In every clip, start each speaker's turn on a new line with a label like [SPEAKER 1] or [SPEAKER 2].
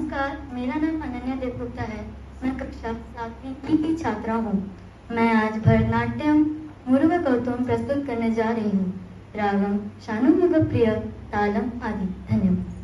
[SPEAKER 1] नमस्कार, मेरा नाम अनन्या देवगुप्ता है। मैं कक्षा 7वीं की छात्रा हूँ। मैं आज भरतनाट्यम मुरुगा कौतुम प्रस्तुत करने जा रही हूँ। रागम शानुयुग प्रिय, तालम आदि। धन्यवाद।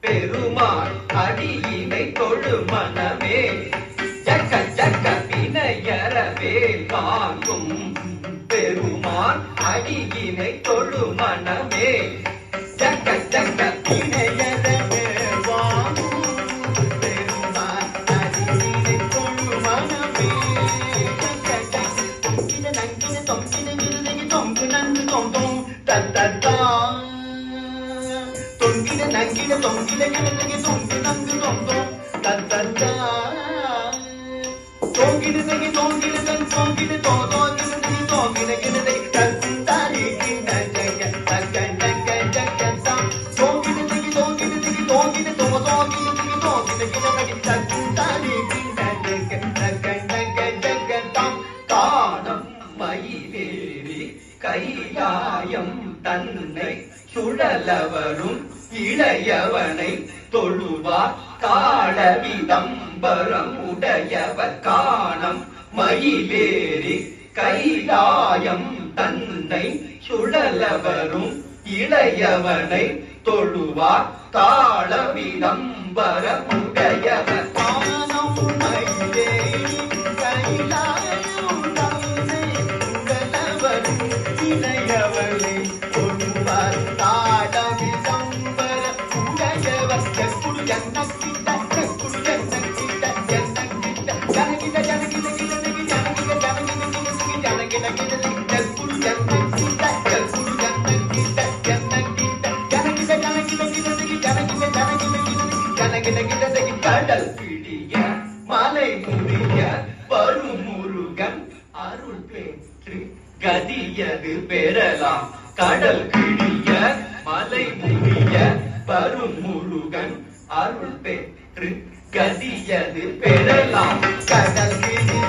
[SPEAKER 2] பெருமாள் அடியினை தொழு மனமே ஜக்க ஜக்க வினையறவே வாங்கும் பெருமாள் அடியினை தொழு மனமே ஜக்க ஜக்க வினையறவே வாங்கும் பெருமாள் அடியினை தொழு மனமே ஜக்க ஜக்க தொங்கின நங்கின தொங்கின இருதகி தொங்கு நங்கு தொங்கும் தத்தத்தா தொங்கின நங்கின தொங்கின கிணதகி தொங்கு நங்கு தொங்கும் தத்தத்தா தொங்கின தகி தொங்கின தன் தொங்கின தோதோகினதகி தொங்கின கிணதகி தத்தாரி கிண்ண ஜக தக்க ஜக்க ஜக்கத்தா தொங்கின தகி தொங்கின தோதோகினதகி தொங்கின கிணதகி தத்தாரி கிண்ண ஜக தக்க ஜக்க ஜக்கத்தா காணம் மயிலேறி கைலாயம் தன்னை சுழலவரும் இளையவனை தொழுவார் காள விதம்பரம் உடையவர் காணம் மயிலேறி கைலாயம் தன்னை சுழலவரும் இளையவனை தொழுவார் காள விதம்பரம் உடையவர் காணம் மயிலேறி கைலாயம் தன்னை சுழலவரும் இளையவனை தொழுவார் கடல் பிடிய மலை முடிய வரும் முருகன் அருள் பெற்று கதியது பெறலாம் கடல் கிழிய மலை முடிய வரும் முருகன் அருள் பெற்று கதியது பெறலாம் கடல் கிழிய